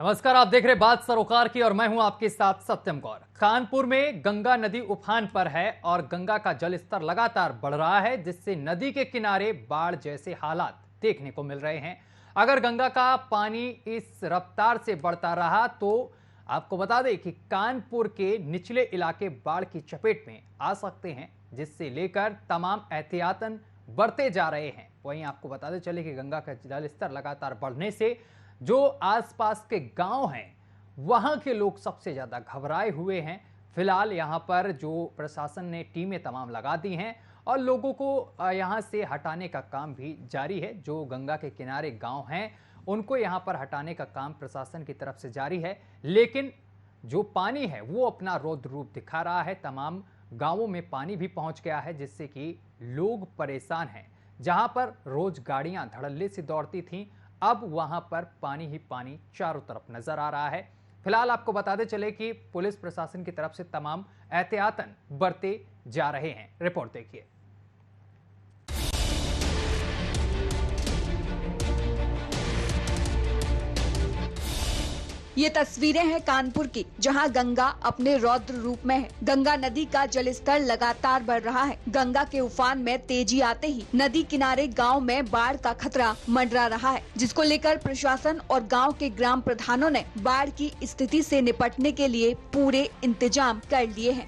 नमस्कार, आप देख रहे बात सरोकार की और मैं हूं आपके साथ सत्यम गौर। कानपुर में गंगा नदी उफान पर है और गंगा का जल स्तर लगातार बढ़ रहा है, जिससे नदी के किनारे बाढ़ जैसे हालात देखने को मिल रहे हैं। अगर गंगा का पानी इस रफ्तार से बढ़ता रहा तो आपको बता दें कि कानपुर के निचले इलाके बाढ़ की चपेट में आ सकते हैं, जिससे लेकर तमाम एहतियातन बढ़ते जा रहे हैं। वहीं आपको बताते चले कि गंगा का जल स्तर लगातार बढ़ने से जो आसपास के गांव हैं वहां के लोग सबसे ज्यादा घबराए हुए हैं। फिलहाल यहां पर जो प्रशासन ने टीमें तमाम लगा दी हैं और लोगों को यहां से हटाने का काम भी जारी है। जो गंगा के किनारे गांव हैं उनको यहां पर हटाने का काम प्रशासन की तरफ से जारी है, लेकिन जो पानी है वो अपना रौद्र रूप दिखा रहा है। तमाम गांवों में पानी भी पहुंच गया है, जिससे कि लोग परेशान हैं। जहां पर रोज गाड़ियां धड़ल्ले से दौड़ती थीं, अब वहां पर पानी ही पानी चारों तरफ नजर आ रहा है। फिलहाल आपको बताते चले कि पुलिस प्रशासन की तरफ से तमाम एहतियातन बरते जा रहे हैं। रिपोर्ट देखिए। ये तस्वीरें हैं कानपुर की, जहां गंगा अपने रौद्र रूप में है। गंगा नदी का जलस्तर लगातार बढ़ रहा है। गंगा के उफान में तेजी आते ही नदी किनारे गांव में बाढ़ का खतरा मंडरा रहा है, जिसको लेकर प्रशासन और गांव के ग्राम प्रधानों ने बाढ़ की स्थिति से निपटने के लिए पूरे इंतजाम कर लिए हैं।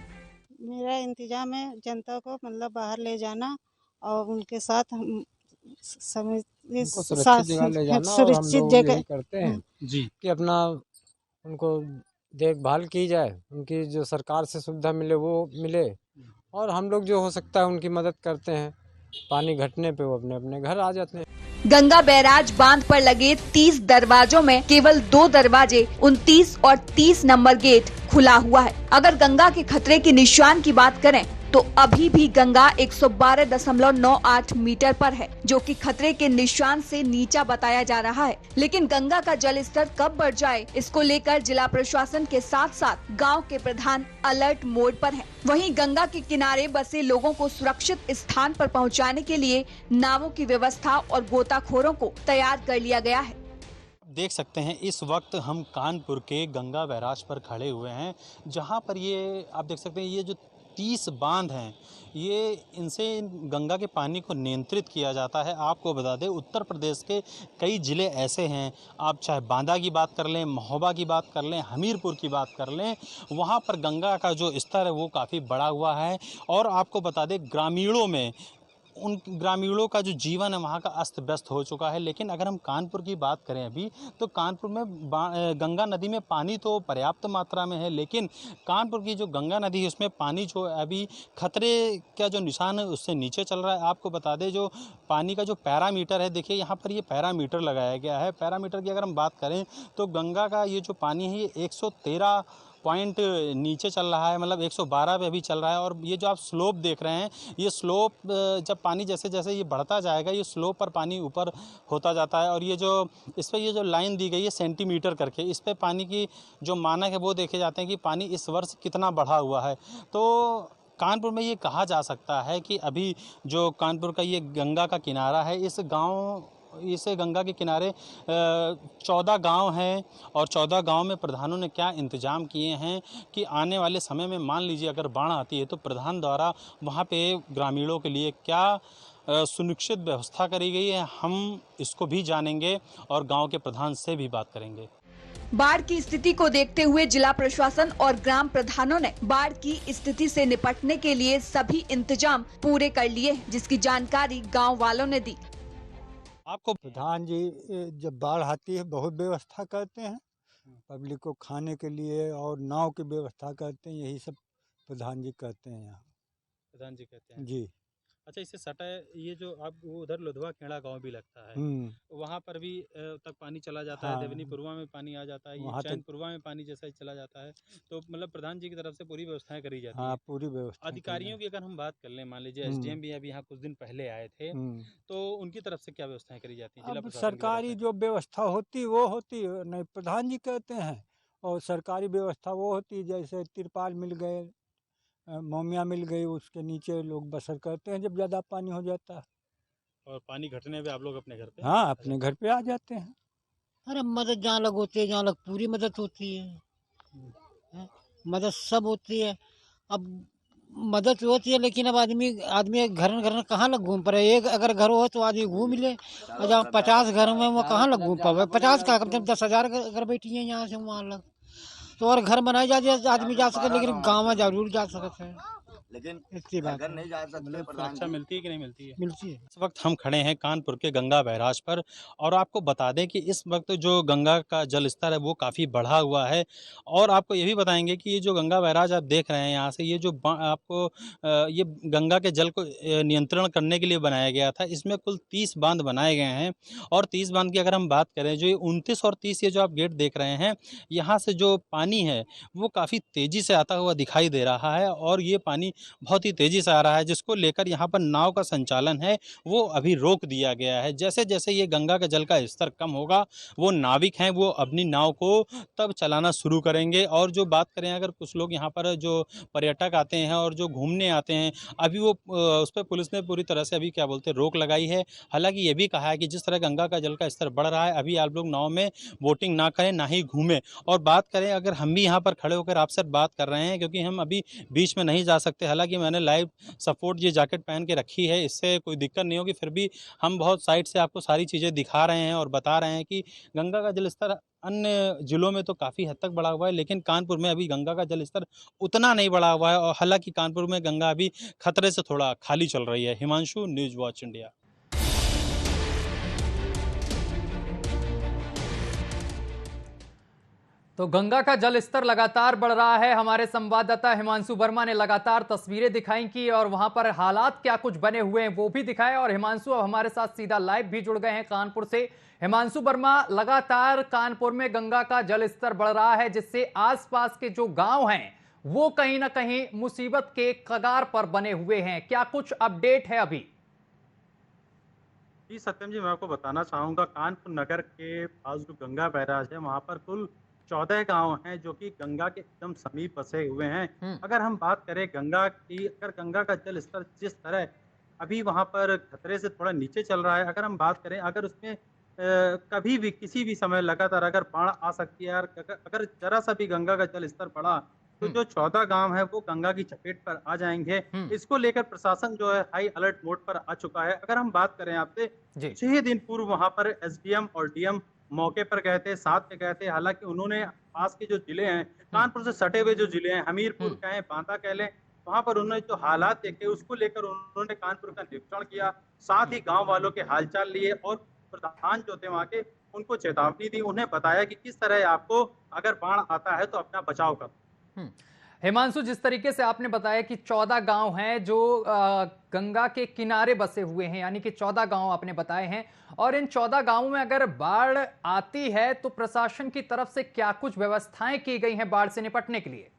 मेरा इंतजाम है जनता को मतलब बाहर ले जाना और उनके साथ हम सुरक्षित जगह ले जाना, और हम सुरक्षित लोग जगह यही करते हैं जी कि अपना उनको देखभाल की जाए, उनकी जो सरकार से सुविधा मिले वो मिले, और हम लोग जो हो सकता है उनकी मदद करते हैं। पानी घटने पे वो अपने अपने घर आ जाते हैं। गंगा बैराज बांध पर लगे 30 दरवाजों में केवल 2 दरवाजे 29 और 30 नंबर गेट खुला हुआ है। अगर गंगा के खतरे की निशान की बात करें तो अभी भी गंगा 112.98 मीटर पर है, जो कि खतरे के निशान से नीचा बताया जा रहा है। लेकिन गंगा का जल स्तर कब बढ़ जाए, इसको लेकर जिला प्रशासन के साथ साथ गांव के प्रधान अलर्ट मोड पर हैं। वहीं गंगा के किनारे बसे लोगों को सुरक्षित स्थान पर पहुंचाने के लिए नावों की व्यवस्था और गोताखोरों को तैयार कर लिया गया है। देख सकते हैं इस वक्त हम कानपुर के गंगा बैराज पर खड़े हुए हैं, जहां पर ये आप देख सकते हैं ये जो 30 बांध हैं, ये इनसे गंगा के पानी को नियंत्रित किया जाता है। आपको बता दें उत्तर प्रदेश के कई ज़िले ऐसे हैं, आप चाहे बांदा की बात कर लें, महोबा की बात कर लें, हमीरपुर की बात कर लें, वहाँ पर गंगा का जो स्तर है वो काफ़ी बढ़ा हुआ है। और आपको बता दें ग्रामीणों में उन ग्रामीणों का जो जीवन है वहाँ का अस्त व्यस्त हो चुका है। लेकिन अगर हम कानपुर की बात करें अभी, तो कानपुर में गंगा नदी में पानी तो पर्याप्त मात्रा में है, लेकिन कानपुर की जो गंगा नदी है उसमें पानी जो अभी खतरे का जो निशान है उससे नीचे चल रहा है। आपको बता दें जो पानी का जो पैरामीटर है, देखिए यहाँ पर ये पैरामीटर लगाया गया है। पैरामीटर की अगर हम बात करें तो गंगा का ये जो पानी है ये 113 पॉइंट नीचे चल रहा है, मतलब 112 पे अभी चल रहा है। और ये जो आप स्लोप देख रहे हैं, ये स्लोप जब पानी जैसे जैसे ये बढ़ता जाएगा, ये स्लोप पर पानी ऊपर होता जाता है। और ये जो इस पर ये जो लाइन दी गई है सेंटीमीटर करके, इस पर पानी की जो मानक है वो देखे जाते हैं कि पानी इस वर्ष कितना बढ़ा हुआ है। तो कानपुर में ये कहा जा सकता है कि अभी जो कानपुर का ये गंगा का किनारा है, इस गंगा के किनारे 14 गांव हैं, और 14 गांव में प्रधानों ने क्या इंतजाम किए हैं कि आने वाले समय में मान लीजिए अगर बाढ़ आती है तो प्रधान द्वारा वहां पे ग्रामीणों के लिए क्या सुनिश्चित व्यवस्था करी गई है, हम इसको भी जानेंगे और गांव के प्रधान से भी बात करेंगे। बाढ़ की स्थिति को देखते हुए जिला प्रशासन और ग्राम प्रधानों ने बाढ़ की स्थिति से निपटने के लिए सभी इंतजाम पूरे कर लिए, जिसकी जानकारी गांव वालों ने दी। आपको प्रधान जी जब बाढ़ आती है बहुत व्यवस्था करते हैं, पब्लिक को खाने के लिए और नाव की व्यवस्था करते हैं, यही सब प्रधान जी करते हैं यहाँ। प्रधान जी कहते हैं जी। अच्छा, इससे सटा ये जो आप उधर लुधवा खेड़ा गांव भी लगता है, वहाँ पर भी तक पानी चला जाता है। देवनी पुरवा में पानी आ जाता है, ये चैनपुरवा में पानी जैसा ही चला जाता है। तो मतलब प्रधान जी की तरफ से पूरी व्यवस्थाएं करी जाती है। पूरी व्यवस्था। अधिकारियों की अगर हम बात कर लें, मान लीजिए एसडीएम भी अभी यहाँ कुछ दिन पहले आए थे, तो उनकी तरफ से क्या व्यवस्थाएं करी जाती हैं? अब सरकारी जो व्यवस्था होती वो होती नहीं, प्रधान जी कहते हैं, और सरकारी व्यवस्था वो होती जैसे तिरपाल मिल गए, मोमिया मिल गई, उसके नीचे लोग बसर करते हैं जब ज़्यादा पानी हो जाता है। और पानी घटने पे आप लोग अपने घर पे? हाँ, अपने घर पे आ जाते हैं। अरे मदद जहाँ लग होती है, जहाँ लग पूरी मदद होती है। हैं? मदद सब होती है। अब मदद तो होती है, लेकिन अब आदमी आदमी घर घर कहाँ लग घूम पा रहे। एक अगर घर हो तो आदमी घूम ले, और जहाँ 50 घर में वो कहाँ लग घूम पावे। 50 का कम से कम 10,000 घर बैठी है यहाँ से वहाँ लग। तो और घर बनाए जा आदमी जा सके, लेकिन गाँव में जरूर जा सकते हैं। लेकिन इतनी बात घर है। नहीं जा सकते प्रधान सुरक्षा जी। मिलती है कि नहीं मिलती है? मिलती है। इस वक्त हम खड़े हैं कानपुर के गंगा बैराज पर और आपको बता दें कि इस वक्त जो गंगा का जल स्तर है वो काफ़ी बढ़ा हुआ है और आपको ये भी बताएंगे कि ये जो गंगा बैराज आप देख रहे हैं यहाँ से, ये जो आपको ये गंगा के जल को नियंत्रण करने के लिए बनाया गया था। इसमें कुल 30 बांध बनाए गए हैं और 30 बांध की अगर हम बात करें, जो ये 29 और 30 ये जो आप गेट देख रहे हैं, यहाँ से जो पानी है वो काफ़ी तेज़ी से आता हुआ दिखाई दे रहा है और ये पानी बहुत ही तेज़ी से आ रहा है, जिसको लेकर यहाँ पर नाव का संचालन है वो अभी रोक दिया गया है। जैसे जैसे ये गंगा का जल का स्तर कम होगा, वो नाविक हैं वो अपनी नाव को तब चलाना शुरू करेंगे। और जो बात करें, अगर कुछ लोग यहाँ पर जो पर्यटक आते हैं और जो घूमने आते हैं, अभी वो उस पर पुलिस ने पूरी तरह से अभी क्या बोलते हैं रोक लगाई है। हालांकि ये भी कहा है कि जिस तरह गंगा का जल का स्तर बढ़ रहा है, अभी आप लोग नाव में बोटिंग ना करें, ना ही घूमें। और बात करें, अगर हम भी यहाँ पर खड़े होकर आपसे बात कर रहे हैं, क्योंकि हम अभी बीच में नहीं जा सकते, हालांकि मैंने लाइव सपोर्ट ये जैकेट पहन के रखी है, इससे कोई दिक्कत नहीं होगी, फिर भी हम बहुत साइड से आपको सारी चीज़ें दिखा रहे हैं और बता रहे हैं कि गंगा का जल स्तर अन्य जिलों में तो काफ़ी हद तक बढ़ा हुआ है, लेकिन कानपुर में अभी गंगा का जल स्तर उतना नहीं बढ़ा हुआ है और हालांकि कानपुर में गंगा अभी खतरे से थोड़ा खाली चल रही है। Himanshu, news watch India. तो गंगा का जल स्तर लगातार बढ़ रहा है। हमारे संवाददाता हिमांशु वर्मा ने लगातार तस्वीरें दिखाई की और वहां पर हालात क्या कुछ बने हुए हैं वो भी दिखाए। और हिमांशु अब हमारे साथ सीधा लाइव भी जुड़ गए हैं कानपुर से। हिमांशु वर्मा, लगातार कानपुर में गंगा का जल स्तर बढ़ रहा है, जिससे आसपास के जो गांव हैं वो कहीं ना कहीं मुसीबत के कगार पर बने हुए हैं। क्या कुछ अपडेट है अभी? जी सत्यम जी, मैं आपको बताना चाहूँगा, कानपुर नगर के पास जो गंगा बैराज है वहाँ पर कुल 14 गांव हैं जो कि गंगा के एकदम समीप बसे हुए हैं। अगर हम बात करें गंगा की, अगर गंगा का जल स्तर जिस तरह अभी वहाँ पर खतरे से थोड़ा नीचे चल रहा है, अगर हम बात करें, अगर उसमें कभी भी किसी भी समय लगातार अगर बाढ़ आ सकती है, अगर जरा सा भी गंगा का जल स्तर बढ़ा तो जो 14 गांव है वो गंगा की चपेट पर आ जाएंगे। इसको लेकर प्रशासन जो है हाई अलर्ट मोड पर आ चुका है। अगर हम बात करें आपसे, 6 दिन पूर्व वहां पर एसडीएम और डीएम मौके पर गए थे, साथ में गए थे। हालांकि उन्होंने पास के जो जिले हैं, कानपुर से सटे हुए जो जिले हैं, हमीरपुर कहें, बांदा कह लें, वहां पर उन्होंने जो हालात देखे उसको लेकर उन्होंने कानपुर का निरीक्षण किया, साथ ही गांव वालों के हालचाल लिए और प्रधान जो थे वहां के उनको चेतावनी दी, उन्हें बताया कि किस तरह आपको अगर बाढ़ आता है तो अपना बचाव करो। हिमांशु, जिस तरीके से आपने बताया कि 14 गांव हैं जो गंगा के किनारे बसे हुए हैं, यानी कि 14 गांव आपने बताए हैं, और इन 14 गांवों में अगर बाढ़ आती है तो प्रशासन की तरफ से क्या कुछ व्यवस्थाएं की गई हैं बाढ़ से निपटने के लिए?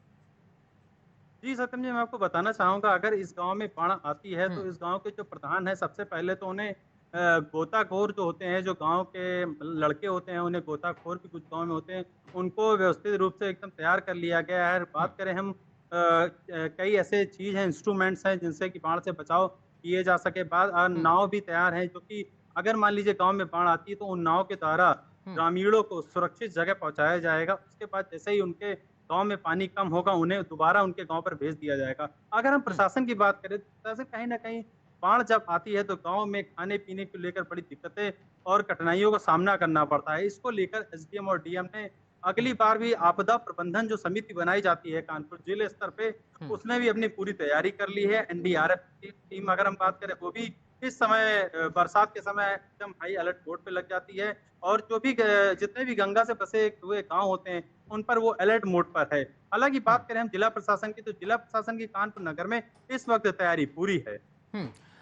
जी सत्यम जी, मैं आपको बताना चाहूंगा, अगर इस गांव में बाढ़ आती है तो इस गांव के जो प्रधान है, सबसे पहले तो उन्हें गोताखोर जो होते हैं, जो गांव के लड़के होते हैं, उन्हें गोताखोर भी कुछ गांव में होते हैं, उनको व्यवस्थित रूप से एकदम तैयार कर लिया गया है। बात करें हम, कई ऐसे चीज हैं, इंस्ट्रूमेंट्स हैं जिनसे कि बाढ़ से बचाव किए जा सके। बाद नाव भी तैयार है, जो कि अगर मान लीजिए गांव में बाढ़ आती है तो उन नाव के द्वारा ग्रामीणों को सुरक्षित जगह पहुंचाया जाएगा। उसके बाद जैसे ही उनके गांव में पानी कम होगा, उन्हें दोबारा उनके गांव पर भेज दिया जाएगा। अगर हम प्रशासन की बात करें तो प्रशासन कहीं ना कहीं बाढ़ जब आती है तो गांव में खाने पीने को लेकर बड़ी दिक्कतें और कठिनाइयों का सामना करना पड़ता है। इसको लेकर एसडीएम और डीएम ने अगली बार भी आपदा प्रबंधन जो समिति बनाई जाती है कानपुर जिले स्तर पे, उसने भी अपनी पूरी तैयारी कर ली है। एनडीआरएफ की टीम अगर हम बात करें, वो भी इस समय बरसात के समय एकदम हाई अलर्ट मोड पे लग जाती है और जो भी जितने भी गंगा से बसे हुए गांव होते हैं उन पर वो अलर्ट मोड पर है। हालांकि बात करें हम जिला प्रशासन की, तो जिला प्रशासन की कानपुर नगर में इस वक्त तैयारी पूरी है।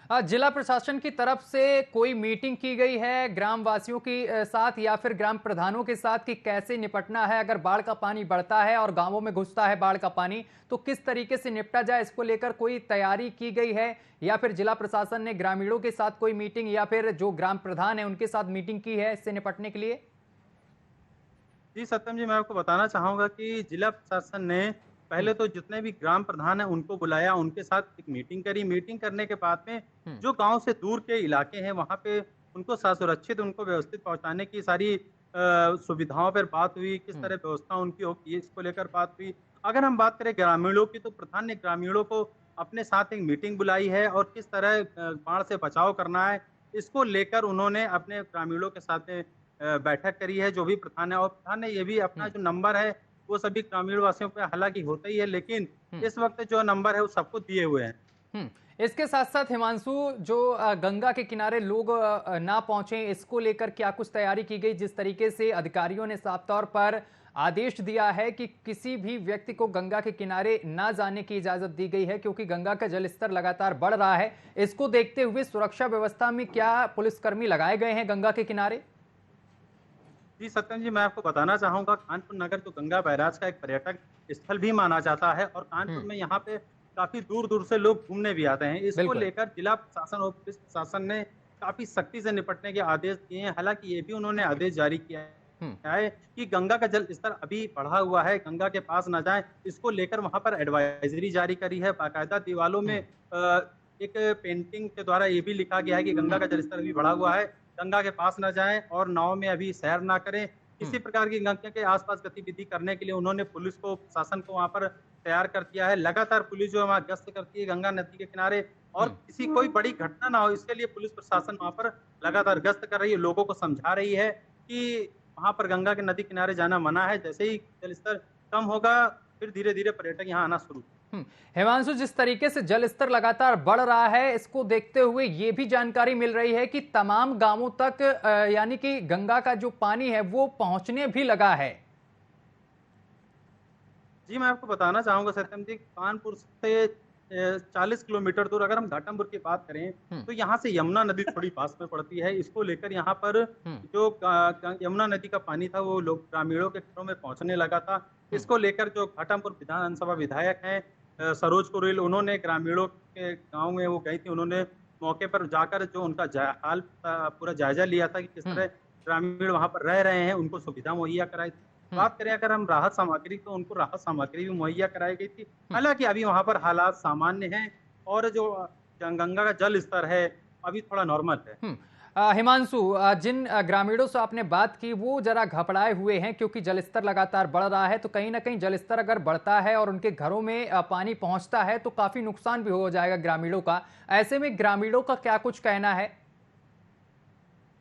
जिला प्रशासन की तरफ से कोई मीटिंग की गई है ग्रामवासियों के साथ या फिर ग्राम प्रधानों के साथ कि कैसे निपटना है अगर बाढ़ का पानी बढ़ता है और गांवों में घुसता है बाढ़ का पानी, तो किस तरीके से निपटा जाए, इसको लेकर कोई तैयारी की गई है? या फिर जिला प्रशासन ने ग्रामीणों के साथ कोई मीटिंग या फिर जो ग्राम प्रधान है उनके साथ मीटिंग की है इससे निपटने के लिए? जी सत्यम जी, मैं आपको बताना चाहूंगा कि जिला प्रशासन ने पहले तो जितने भी ग्राम प्रधान हैं उनको बुलाया, उनके साथ एक मीटिंग करी। मीटिंग करने के बाद में जो गांव से दूर के इलाके हैं वहां पे उनको सुरक्षित, उनको व्यवस्थित पहुंचाने की सारी सुविधाओं पर बात हुई, किस तरह व्यवस्था उनकी होगी, इसको लेकर बात हुई। अगर हम बात करें ग्रामीणों की, तो प्रधान ने ग्रामीणों को अपने साथ एक मीटिंग बुलाई है और किस तरह बाढ़ से बचाव करना है, इसको लेकर उन्होंने अपने ग्रामीणों के साथ में बैठक करी है, जो भी प्रधान है। और प्रधान ने ये भी अपना जो नंबर है, वो सभी ग्रामीण वासियों पे हालाँकि होता ही है, लेकिन इस वक़्त जो नंबर है, वो सबको दिए हुए हैं। इसके साथ साथ हिमांशु, जो गंगा के किनारे लोग ना पहुंचे, इसको लेकर क्या कुछ तैयारी की गई? जिस तरीके से अधिकारियों ने साफ तौर पर आदेश दिया है कि किसी भी व्यक्ति को गंगा के किनारे ना जाने की इजाजत दी गई है, क्योंकि गंगा का जलस्तर लगातार बढ़ रहा है। इसको देखते हुए सुरक्षा व्यवस्था में क्या पुलिसकर्मी लगाए गए हैं गंगा के किनारे? जी सत्यम जी, मैं आपको बताना चाहूँगा, कानपुर नगर तो गंगा बैराज का एक पर्यटक स्थल भी माना जाता है और कानपुर में यहाँ पे काफ़ी दूर-दूर से लोग घूमने भी आते हैं। इसको बिल्कुल। लेकर जिला प्रशासन और पुलिस प्रशासन ने काफ़ी सख्ती से निपटने के आदेश दिए हैं। हालाँकि ये भी उन्होंने आदेश जारी किया हम्म। है कि गंगा का जल स्तर अभी बढ़ा हुआ है, गंगा के पास ना जाएँ। इसको लेकर वहाँ पर एडवाइज़री जारी करी है। बाकायदा दीवालों में एक पेंटिंग के द्वारा ये भी लिखा गया है कि गंगा का जलस्तर अभी बढ़ा हुआ है, गंगा के पास ना जाएँ और नाव में अभी सैर ना करें। किसी प्रकार की गंगा के आसपास गतिविधि करने के लिए उन्होंने पुलिस को, प्रशासन को वहाँ पर तैयार कर दिया है। लगातार पुलिस जो है वहाँ गश्त करती है गंगा नदी के किनारे और किसी कोई बड़ी घटना ना हो, इसके लिए पुलिस प्रशासन वहाँ पर लगातार गश्त कर रही है, लोगों को समझा रही है कि वहाँ पर गंगा के नदी किनारे जाना मना है। जैसे ही जलस्तर कम होगा, फिर धीरे-धीरे पर्यटक यहाँ आना शुरू। हिमांशु, जिस तरीके से जल स्तर लगातार बढ़ रहा है, इसको देखते हुए ये भी जानकारी मिल रही है कि तमाम गांवों तक यानी कि गंगा का जो पानी है वो पहुंचने भी लगा है। जी, मैं आपको बताना चाहूँगा सत्यम जी, कानपुर से 40 किलोमीटर दूर अगर हम घाटमपुर की बात करें, तो यहाँ से यमुना नदी थोड़ी पास में पड़ती है। इसको लेकर यहाँ पर जो यमुना नदी का पानी था, वो लोग ग्रामीणों के घरों में पहुँचने लगा था। इसको लेकर जो घाटमपुर विधानसभा विधायक हैं सरोज कुरेल, उन्होंने ग्रामीणों के गाँव में वो गई थी। उन्होंने मौके पर जाकर जो उनका हाल पूरा जायजा लिया था कि किस तरह ग्रामीण वहाँ पर रह रहे हैं, उनको सुविधा मुहैया कराई थी। बात करें अगर हम राहत सामग्री, तो उनको राहत सामग्री भी मुहैया कराई गई थी। हालाँकि अभी वहाँ पर हालात सामान्य हैं और जो गंगा का जल स्तर है, अभी थोड़ा नॉर्मल है। हिमांशु, जिन ग्रामीणों से आपने बात की वो जरा घबराए हुए हैं, क्योंकि जलस्तर लगातार बढ़ रहा है, तो कहीं ना कहीं जलस्तर अगर बढ़ता है और उनके घरों में पानी पहुंचता है तो काफी नुकसान भी हो जाएगा ग्रामीणों का। ऐसे में ग्रामीणों का क्या कुछ कहना है?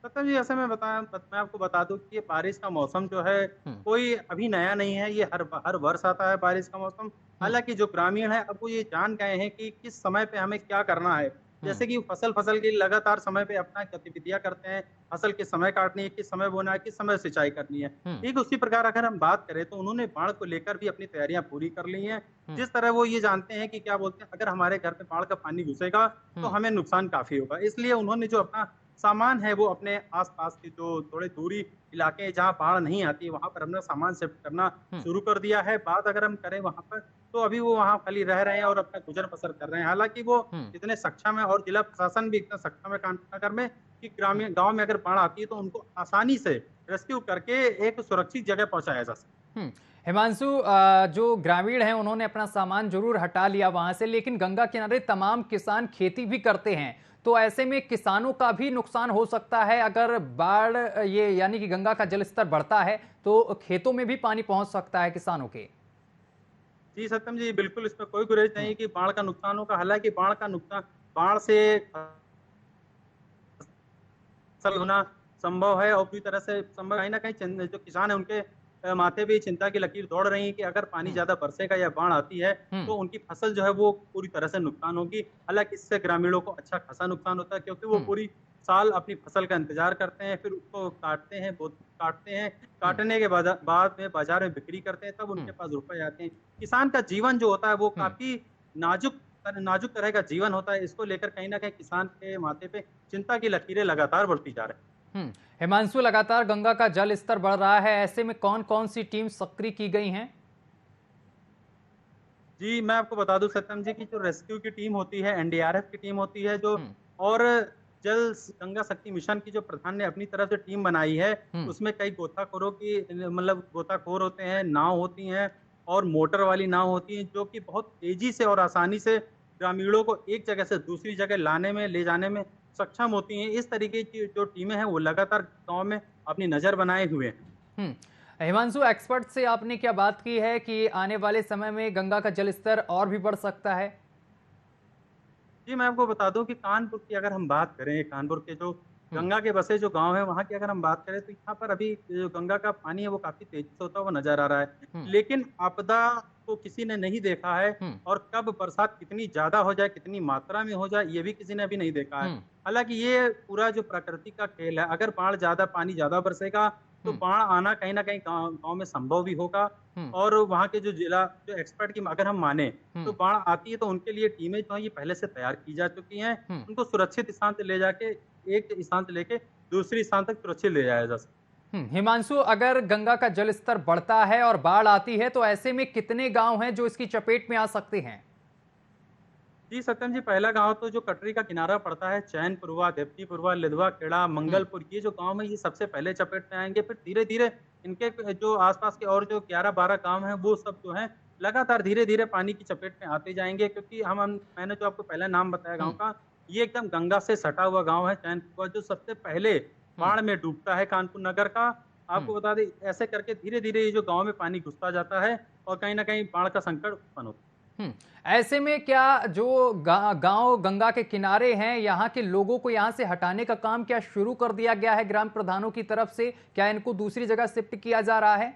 सत्यम जी, ऐसे में मैं आपको बता दूं कि ये बारिश का मौसम जो है कोई अभी नया नहीं है, ये हर वर्ष आता है बारिश का मौसम। हालांकि जो ग्रामीण है अब वो ये जान गए हैं कि किस समय पे हमें क्या करना है। जैसे कि फसल की लगातार समय पे अपना गतिविधियां करते हैं, फसल किस समय काटनी है, किस समय बोना है, किस समय सिंचाई करनी है। ठीक उसी प्रकार अगर हम बात करें तो उन्होंने बाढ़ को लेकर भी अपनी तैयारियां पूरी कर ली हैं। जिस तरह वो ये जानते हैं कि क्या बोलते हैं, अगर हमारे घर पे बाढ़ का पानी घुसेगा तो हमें नुकसान काफी होगा। इसलिए उन्होंने जो अपना सामान है वो अपने आसपास के जो थोड़े दूरी इलाके हैं जहाँ बाढ़ नहीं आती है, वहां पर हमने सामान शिफ्ट करना शुरू कर दिया है। बात अगर हम करें वहां पर, तो अभी वो वहां खाली रह रहे हैं और अपना गुजर बसर कर रहे हैं। हालांकि वो इतने सक्षम है और जिला प्रशासन भी इतना सक्षम है कानपुर नगर में कि ग्रामीण गाँव में अगर बाढ़ आती है तो उनको आसानी से रेस्क्यू करके एक सुरक्षित जगह पहुंचाया जा सकता है। हिमांशु, जो ग्रामीण हैं उन्होंने अपना सामान जरूर हटा लिया वहां से, लेकिन गंगा किनारे तमाम किसान खेती भी करते हैं, तो ऐसे में किसानों का भी नुकसान हो सकता है। अगर बाढ़ ये यानी कि गंगा का जलस्तर बढ़ता है तो खेतों में भी पानी पहुंच सकता है किसानों के। जी सत्यम जी, बिल्कुल इसमें कोई गुरेज नहीं कि बाढ़ का नुकसान होगा। हालांकि बाढ़ का नुकसान, बाढ़ से फसल होना संभव है और पूरी तरह से संभव, कहीं ना कहीं जो किसान है उनके माथे भी चिंता की लकीर दौड़ रही है कि अगर पानी ज्यादा बरसेगा या बाढ़ आती है तो उनकी फसल जो है वो पूरी तरह से नुकसान होगी। हालांकि इससे ग्रामीणों को अच्छा खासा नुकसान होता है, क्योंकि वो पूरी साल अपनी फसल का इंतजार करते हैं, फिर उसको काटते हैं, काटने के बाद में बाजार में बिक्री करते हैं, तब उनके पास रुपए आते हैं। किसान का जीवन जो होता है वो काफी नाजुक तरह का जीवन होता है। इसको लेकर कहीं ना कहीं किसान के माथे पे चिंता की लकीरें लगातार बढ़ती जा रही हैं। हिमांशु, लगातार गंगा का जल स्तर बढ़ रहा है, ऐसे में कौन कौन सी टीम सक्रिय की गई हैं? जी, मैं आपको बता दूं सत्यम जी की जो रेस्क्यू की टीम होती है, एनडीआरएफ की टीम होती है जो, और जल गंगा शक्ति मिशन की जो प्रधान ने अपनी तरफ से टीम बनाई है, उसमें कई गोताखोरों की गोताखोर होते हैं, नाव होती हैं और मोटर वाली नाव होती हैं, जो कि बहुत तेजी से और आसानी से ग्रामीणों को एक जगह से दूसरी जगह ले जाने में सक्षम होती हैं। इस तरीके की जो टीमें हैं वो लगातार गाँव में अपनी नज़र बनाए हुए हैं। हिमांशु, एक्सपर्ट से आपने क्या बात की है कि आने वाले समय में गंगा का जलस्तर और भी बढ़ सकता है? जी, मैं आपको बता दूँ कि कानपुर की अगर हम बात करें, कानपुर के जो गंगा के बसे जो गाँव हैं, वहाँ की अगर हम बात करें, तो यहाँ पर अभी जो गंगा का पानी है, वो काफ़ी तेज़ी से होता हुआ नज़र आ रहा है। हम्म, लेकिन आपदा को किसी ने नहीं देखा है हम्म, और कब बरसात कितनी ज़्यादा हो जाए, कितनी मात्रा में हो जाए, ये भी किसी ने अभी नहीं देखा है। हम्म, हालाँकि ये पूरा जो प्रकृति का खेल है, अगर बाढ़ ज़्यादा पानी ज़्यादा बरसेगा, तो हम्म, बाढ़ आना कहीं न कहीं गाँव गाँव में संभव भी होगा हम्म, और वहाँ के जो जिला जो एक्सपर्ट की अगर हम माने, तो हम्म, बाढ़ आती है तो उनके लिए टीमें जो हैं ये पहले से तैयार की जा चुकी हैं। हम्म, उनको सुरक्षित स्थान से ले जाके एक स्थान से लेके दूसरी स्थान तक सुरक्षित ले जाया जा सकता हिमांशु, अगर गंगा का जलस्तर बढ़ता है और बाढ़ आती है तो ऐसे में कितने गांव हैं जो इसकी चपेट में आ सकते हैं? है। जी सत्यम जी, पहला गाँव तो जो कटरी का किनारा पड़ता है, चैनपुरवा, देवतीपुरवा, लिधवा, खेड़ा, हम्म, मंगलपुर, ये जो गाँव है ये सबसे पहले चपेट में आएँगे। फिर धीरे-धीरे इनके जो आस-पास के और जो 11-12 गाँव हैं वो सब जो हैं लगातार धीरे-धीरे पानी की चपेट में आते जाएँगे, क्योंकि मैंने जो आपको पहला नाम बताया गाँव हम्म, का, ये एकदम गंगा से सटा हुआ गाँव है चैनपुरवा, जो सबसे पहले हम्म, बाढ़ में डूबता है कानपुर नगर का। हम्म, आपको बता दें, ऐसे करके धीरे-धीरे ये जो गाँव में पानी घुसता जाता है और कहीं न कहीं बाढ़ का संकट उत्पन्न होता है। हम्म। ऐसे में क्या जो गांव गंगा के किनारे हैं, यहाँ के लोगों को यहाँ से हटाने का काम क्या शुरू कर दिया गया है ग्राम प्रधानों की तरफ से? क्या इनको दूसरी जगह शिफ्ट किया जा रहा है?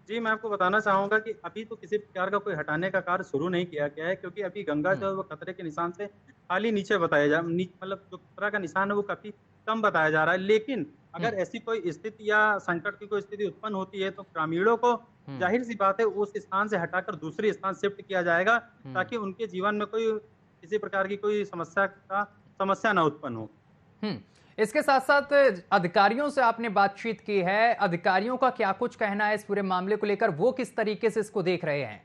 जी, मैं आपको बताना चाहूँगा कि अभी तो किसी प्रकार का कोई हटाने का कार्य शुरू नहीं किया गया है, क्योंकि अभी गंगा हम्म, जो है वो खतरे के निशान से खाली नीचे बताया जा नी मतलब जो खतरा का निशान है वो काफ़ी कम बताया जा रहा है। लेकिन हम्म, अगर ऐसी कोई स्थिति या संकट की कोई स्थिति उत्पन्न होती है, तो ग्रामीणों को हम्म, ज़ाहिर-सी बात है उस स्थान से हटाकर दूसरे स्थान शिफ्ट किया जाएगा, हम्म, ताकि उनके जीवन में कोई किसी प्रकार की कोई समस्या ना उत्पन्न हो। हम्म। इसके साथ साथ अधिकारियों से आपने बातचीत की है, अधिकारियों का क्या कुछ कहना है इस पूरे मामले को लेकर? वो किस तरीके से इसको देख रहे हैं?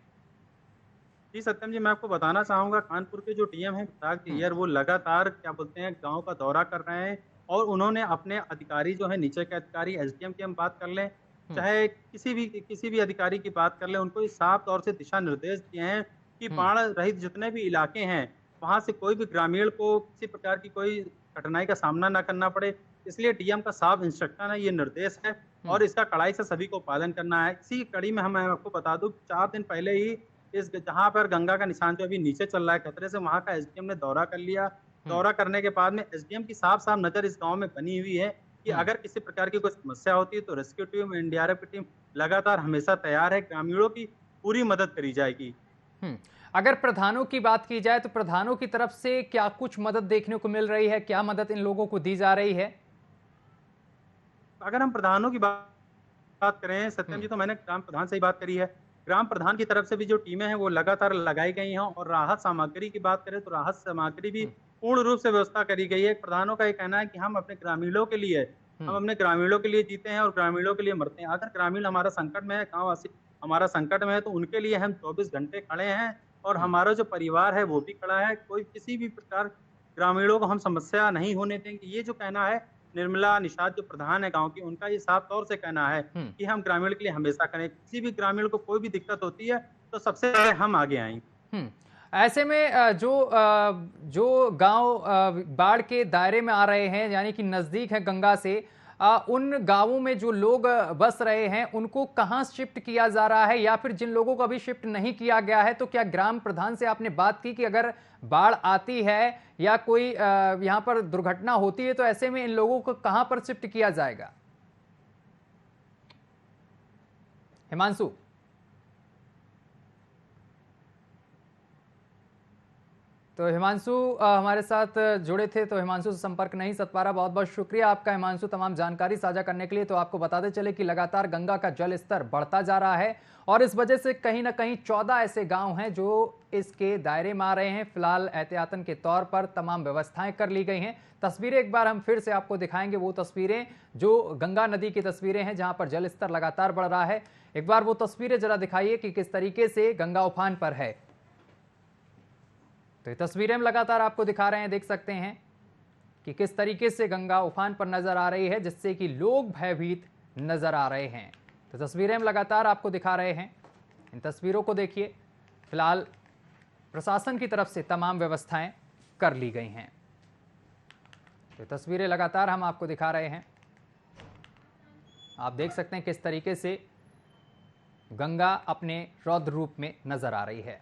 जी, सत्यम जी, मैं आपको बताना चाहूँगा कानपुर के जो डीएम हैं विशाख हम्म, अय्यर, वो लगातार क्या बोलते हैं गाँव का दौरा कर रहे हैं और उन्होंने अपने अधिकारी जो हैं नीचे के अधिकारी एसडीएम की हम बात कर लें, हम्म, चाहे किसी भी अधिकारी की बात कर लें, उनको ये साफ तौर से दिशा निर्देश दिए हैं कि हम्म, बाढ़ रहित जितने भी इलाके हैं, वहाँ से कोई भी ग्रामीण को किसी प्रकार की कोई कठिनाई का सामना ना करना पड़े। इसलिए डीएम का साफ इंस्ट्रक्शन है, ये निर्देश है हम्म, और इसका कड़ाई से सभी को पालन करना है। इसी कड़ी में मैं आपको बता दूँ 4 दिन पहले ही इस जहाँ पर गंगा का निशान जो अभी नीचे चल रहा है खतरे से, वहाँ का एसडीएम ने दौरा कर लिया। हम्म, दौरा करने के बाद में एसडीएम की साफ-साफ नज़र इस गाँव में बनी हुई है कि हम्म, अगर किसी प्रकार की कोई समस्या होती है तो रेस्क्यू टीम, एनडीआरएफ की टीम लगातार हमेशा तैयार है। ग्रामीणों की पूरी मदद करी जाएगी। हम्म। अगर प्रधानों की बात की जाए तो प्रधानों की तरफ से क्या कुछ मदद देखने को मिल रही है? क्या मदद इन लोगों को दी जा रही है? अगर हम प्रधानों की बात करें सत्यम हम्म, जी, तो मैंने ग्राम प्रधान से ही बात करी है। ग्राम प्रधान की तरफ से भी जो टीमें हैं वो लगातार लगाई गई हैं और राहत सामग्री की बात करें तो राहत सामग्री भी हम्म, पूर्ण रूप से व्यवस्था करी गई है। प्रधानों का ये कहना है कि हम हम्म, अपने ग्रामीणों के लिए जीते हैं और ग्रामीणों के लिए मरते हैं। अगर ग्रामीण हमारा संकट में है, गाँववासी हमारा संकट में है, तो उनके लिए हम 24 घंटे खड़े हैं और हम्म, हमारा जो परिवार है वो भी खड़ा है। कोई किसी भी प्रकार ग्रामीणों को हम समस्या नहीं होने देंगे। ये जो कहना है निर्मला निषाद जो प्रधान है गाँव की, उनका ये साफ तौर से कहना है हम्म, कि हम ग्रामीण के लिए हमेशा करें। किसी भी ग्रामीण को कोई भी दिक्कत होती है, तो सबसे पहले हम आगे आएँगे। हम्म। ऐसे में जो गांव बाढ़ के दायरे में आ रहे हैं, यानी कि नजदीक है गंगा से, उन गांवों में जो लोग बस रहे हैं उनको कहां शिफ्ट किया जा रहा है? या फिर जिन लोगों को अभी शिफ्ट नहीं किया गया है, तो क्या ग्राम प्रधान से आपने बात की कि अगर बाढ़ आती है या कोई यहां पर दुर्घटना होती है तो ऐसे में इन लोगों को कहां पर शिफ्ट किया जाएगा? हिमांशु। तो हिमांशु हमारे साथ जुड़े थे, तो हिमांशु से संपर्क नहीं सध पा रहा। बहुत बहुत शुक्रिया आपका हिमांशु, तमाम जानकारी साझा करने के लिए। तो आपको बताते चले कि लगातार गंगा का जल स्तर बढ़ता जा रहा है और इस वजह से कहीं ना कहीं 14 ऐसे गांव हैं जो इसके दायरे में आ रहे हैं। फिलहाल एहतियातन के तौर पर तमाम व्यवस्थाएं कर ली गई हैं। तस्वीरें एक बार हम फिर से आपको दिखाएंगे, वो तस्वीरें जो गंगा नदी की तस्वीरें हैं जहां पर जल स्तर लगातार बढ़ रहा है। एक बार वो तस्वीरें जरा दिखाइए कि किस तरीके से गंगा उफान पर है। तो ये तस्वीरें हम लगातार आपको दिखा रहे हैं, देख सकते हैं कि किस तरीके से गंगा उफान पर नजर आ रही है, जिससे कि लोग भयभीत नजर आ रहे हैं। तो तस्वीरें हम लगातार आपको दिखा रहे हैं, इन तस्वीरों को देखिए। फिलहाल प्रशासन की तरफ से तमाम व्यवस्थाएं कर ली गई हैं। तो तस्वीरें लगातार हम आपको दिखा रहे हैं। आप देख सकते हैं किस तरीके से गंगा अपने रौद्र रूप में नजर आ रही है।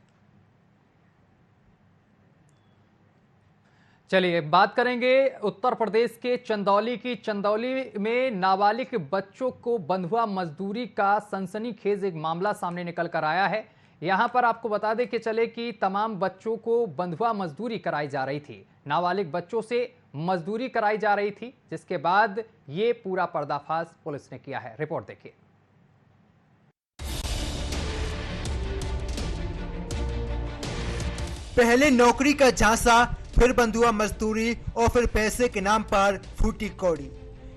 चलिए बात करेंगे उत्तर प्रदेश के चंदौली की। चंदौली में नाबालिग बच्चों को बंधुआ मजदूरी का सनसनीखेज एक मामला सामने निकल कर आया है। यहां पर आपको बता दें कि चले कि तमाम बच्चों को बंधुआ मजदूरी कराई जा रही थी, नाबालिग बच्चों से मजदूरी कराई जा रही थी, जिसके बाद ये पूरा पर्दाफाश पुलिस ने किया है। रिपोर्ट देखिए। पहले नौकरी का झांसा, फिर बंधुआ मजदूरी और फिर पैसे के नाम पर फूटी कौड़ी।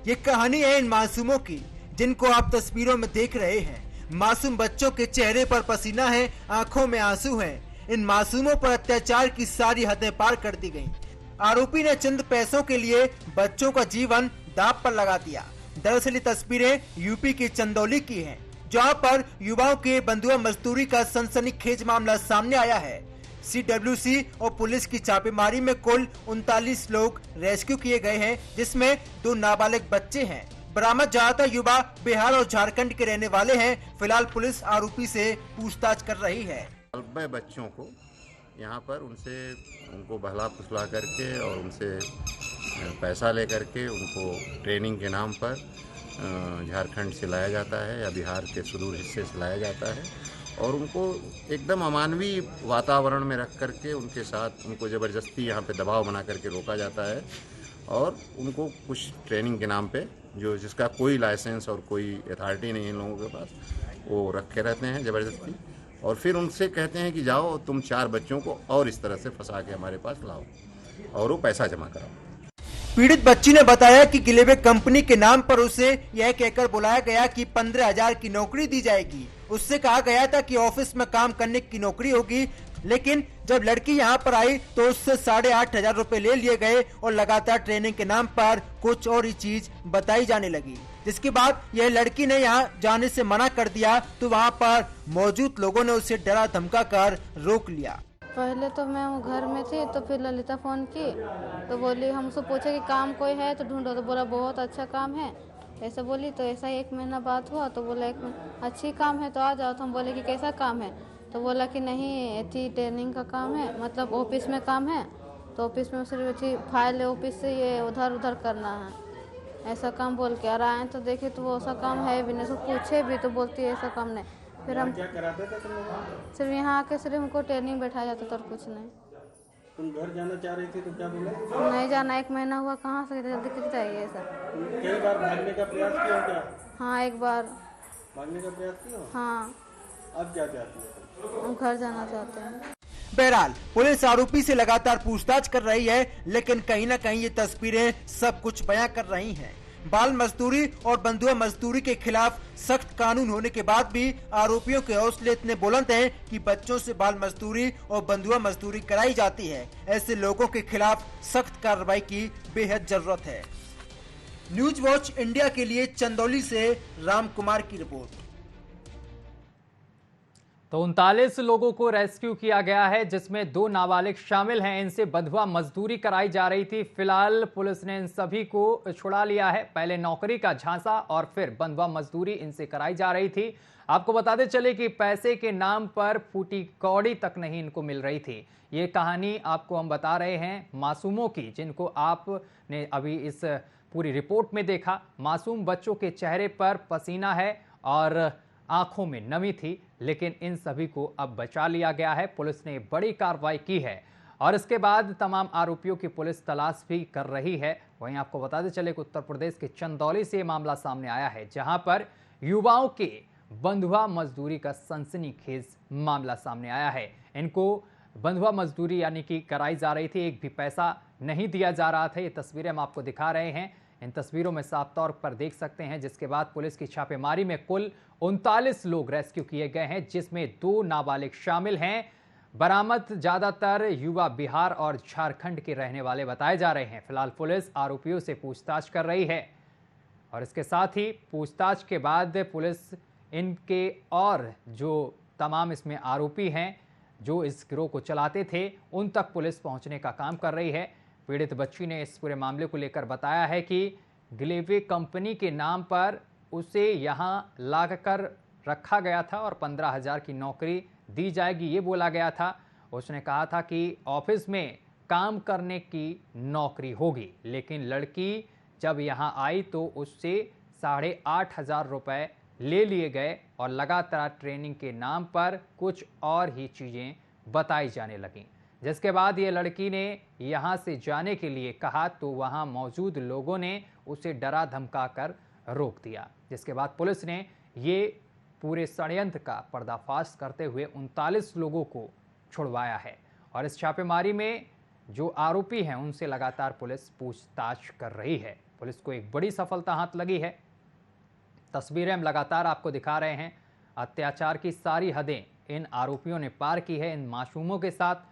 ये कहानी है इन मासूमों की जिनको आप तस्वीरों में देख रहे हैं। मासूम बच्चों के चेहरे पर पसीना है, आंखों में आंसू हैं। इन मासूमों पर अत्याचार की सारी हदें पार कर दी गईं। आरोपी ने चंद पैसों के लिए बच्चों का जीवन दांव पर लगा दिया। दरअसल ये तस्वीरें यूपी की चंदौली की हैं, जहां पर युवाओं के बंधुआ मजदूरी का सनसनीखेज मामला सामने आया है। CWC और पुलिस की छापेमारी में कुल 39 लोग रेस्क्यू किए गए हैं, जिसमें 2 नाबालिग बच्चे हैं। बरामद ज्यादातर युवा बिहार और झारखंड के रहने वाले हैं। फिलहाल पुलिस आरोपी से पूछताछ कर रही है। अल्प बच्चों को यहाँ पर उनको बहला फुसला करके और उनसे पैसा लेकर के उनको ट्रेनिंग के नाम पर झारखंड से लाया जाता है या बिहार के सुदूर हिस्से से लाया जाता है और उनको एकदम अमानवीय वातावरण में रख करके उनके साथ उनको ज़बरदस्ती यहाँ पे दबाव बना करके रोका जाता है और उनको कुछ ट्रेनिंग के नाम पे जिसका कोई लाइसेंस और कोई अथॉरिटी नहीं है इन लोगों के पास, वो रखे रहते हैं ज़बरदस्ती और फिर उनसे कहते हैं कि जाओ तुम 4 बच्चों को और इस तरह से फंसा के हमारे पास लाओ और वो पैसा जमा कराओ। पीड़ित बच्ची ने बताया कि गिलेबे कंपनी के नाम पर उसे यह कहकर बुलाया गया कि 15,000 की नौकरी दी जाएगी। उससे कहा गया था कि ऑफिस में काम करने की नौकरी होगी, लेकिन जब लड़की यहां पर आई तो उससे 8,500 रुपए ले लिए गए और लगातार ट्रेनिंग के नाम पर कुछ और ही चीज बताई जाने लगी। जिसके बाद यह लड़की ने यहां जाने से मना कर दिया तो वहां पर मौजूद लोगों ने उसे डरा धमका कर रोक लिया। पहले तो मैं घर में थी तो फिर ललिता फोन की तो बोली, हमसे पूछे कि काम कोई है तो ढूंढो, तो बोला बहुत अच्छा काम है ऐसा बोली। तो ऐसा 1 महीना बात हुआ तो बोला 1 महीना अच्छी काम है तो आ जाओ। तो हम बोले कि कैसा काम है, तो बोला कि नहीं थी ट्रेनिंग का काम है, मतलब ऑफिस में काम है, तो ऑफिस में सिर्फ अच्छी फाइल है, ऑफिस से ये उधर उधर करना है, ऐसा काम बोल के। और आए तो देखे तो वो ऐसा काम है भी नहीं, तो पूछे भी तो बोलती है ऐसा काम नहीं। फिर हम क्या कराते थे तुम लोग? सिर्फ यहाँ आके सिर्फ हमको ट्रेनिंग बैठाया जाता था और कुछ नहीं। तुम घर जाना चाह रही थी तो क्या बोला? नहीं जाना, 1 महीना हुआ, कहाँ से जल्दी कितनी चाहिए ऐसा। कई बार भागने का प्रयास किया क्या? हाँ 1 बार भागने का प्रयास किया। हाँ। अब क्या चाहती है? हम घर जाना चाहते हैं। बहरहाल पुलिस आरोपी से लगातार पूछताछ कर रही है, लेकिन कहीं न कहीं ये तस्वीरें सब कुछ बयां कर रही हैं। बाल मजदूरी और बंधुआ मजदूरी के खिलाफ सख्त कानून होने के बाद भी आरोपियों के हौसले इतने बुलंद हैं कि बच्चों से बाल मजदूरी और बंधुआ मजदूरी कराई जाती है। ऐसे लोगों के खिलाफ सख्त कार्रवाई की बेहद जरूरत है। न्यूज वॉच इंडिया के लिए चंदौली से राम कुमार की रिपोर्ट। तो 39 लोगों को रेस्क्यू किया गया है, जिसमें 2 नाबालिग शामिल हैं। इनसे बंधुआ मजदूरी कराई जा रही थी। फिलहाल पुलिस ने इन सभी को छुड़ा लिया है। पहले नौकरी का झांसा और फिर बंधुआ मजदूरी इनसे कराई जा रही थी। आपको बताते चले कि पैसे के नाम पर फूटी कौड़ी तक नहीं इनको मिल रही थी। ये कहानी आपको हम बता रहे हैं मासूमों की, जिनको आपने अभी इस पूरी रिपोर्ट में देखा। मासूम बच्चों के चेहरे पर पसीना है और आंखों में नमी थी, लेकिन इन सभी को अब बचा लिया गया है। पुलिस ने बड़ी कार्रवाई की है और इसके बाद तमाम आरोपियों की पुलिस तलाश भी कर रही है। वहीं आपको बताते चले कि उत्तर प्रदेश के चंदौली से मामला सामने आया है, जहां पर युवाओं के बंधुआ मजदूरी का सनसनीखेज मामला सामने आया है। इनको बंधुआ मजदूरी यानी कि कराई जा रही थी, एक भी पैसा नहीं दिया जा रहा था। ये तस्वीरें हम आपको दिखा रहे हैं। इन तस्वीरों में साफ तौर पर देख सकते हैं, जिसके बाद पुलिस की छापेमारी में कुल 39 लोग रेस्क्यू किए गए हैं, जिसमें 2 नाबालिग शामिल हैं। बरामद ज्यादातर युवा बिहार और झारखंड के रहने वाले बताए जा रहे हैं। फिलहाल पुलिस आरोपियों से पूछताछ कर रही है और इसके साथ ही पूछताछ के बाद पुलिस इनके और जो तमाम इसमें आरोपी हैं जो इस गिरोह को चलाते थे, उन तक पुलिस पहुंचने का काम कर रही है। पीड़ित बच्ची ने इस पूरे मामले को लेकर बताया है कि गिलेवे कंपनी के नाम पर उसे यहां लाकर रखा गया था और 15,000 की नौकरी दी जाएगी, ये बोला गया था। उसने कहा था कि ऑफिस में काम करने की नौकरी होगी, लेकिन लड़की जब यहां आई तो उससे 8,500 रुपये ले लिए गए और लगातार ट्रेनिंग के नाम पर कुछ और ही चीज़ें बताई जाने लगीं। जिसके बाद ये लड़की ने यहाँ से जाने के लिए कहा तो वहाँ मौजूद लोगों ने उसे डरा धमका कर रोक दिया, जिसके बाद पुलिस ने ये पूरे षड्यंत्र का पर्दाफाश करते हुए 39 लोगों को छुड़वाया है और इस छापेमारी में जो आरोपी हैं उनसे लगातार पुलिस पूछताछ कर रही है। पुलिस को एक बड़ी सफलता हाथ लगी है। तस्वीरें हम लगातार आपको दिखा रहे हैं। अत्याचार की सारी हदें इन आरोपियों ने पार की है इन मासूमों के साथ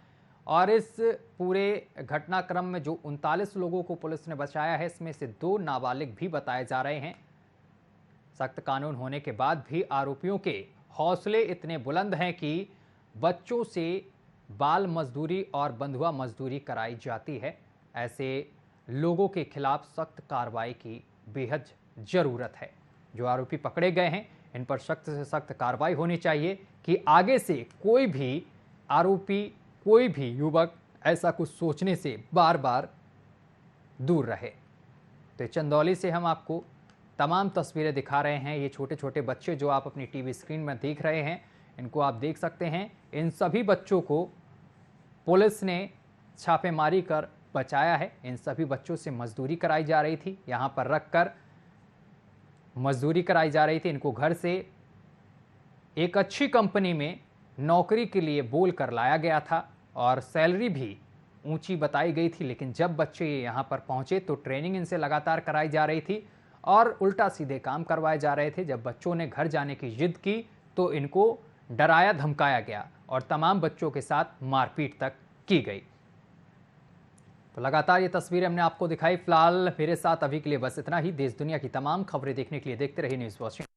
और इस पूरे घटनाक्रम में जो 39 लोगों को पुलिस ने बचाया है, इसमें से 2 नाबालिग भी बताए जा रहे हैं। सख्त कानून होने के बाद भी आरोपियों के हौसले इतने बुलंद हैं कि बच्चों से बाल मजदूरी और बंधुआ मजदूरी कराई जाती है। ऐसे लोगों के खिलाफ सख्त कार्रवाई की बेहद ज़रूरत है। जो आरोपी पकड़े गए हैं इन पर सख्त से सख्त कार्रवाई होनी चाहिए कि आगे से कोई भी आरोपी, कोई भी युवक ऐसा कुछ सोचने से बार बार दूर रहे। तो चंदौली से हम आपको तमाम तस्वीरें दिखा रहे हैं। ये छोटे छोटे बच्चे जो आप अपनी टीवी स्क्रीन में देख रहे हैं, इनको आप देख सकते हैं। इन सभी बच्चों को पुलिस ने छापेमारी कर बचाया है। इन सभी बच्चों से मजदूरी कराई जा रही थी, यहाँ पर रखकर मजदूरी कराई जा रही थी। इनको घर से एक अच्छी कंपनी में नौकरी के लिए बोल कर लाया गया था और सैलरी भी ऊंची बताई गई थी, लेकिन जब बच्चे यहाँ पर पहुँचे तो ट्रेनिंग इनसे लगातार कराई जा रही थी और उल्टा सीधे काम करवाए जा रहे थे। जब बच्चों ने घर जाने की जिद की तो इनको डराया धमकाया गया और तमाम बच्चों के साथ मारपीट तक की गई। तो लगातार ये तस्वीरें हमने आपको दिखाई। फिलहाल मेरे साथ अभी के लिए बस इतना ही। देश दुनिया की तमाम खबरें देखने के लिए देखते रहिए न्यूज़ वॉचिंग।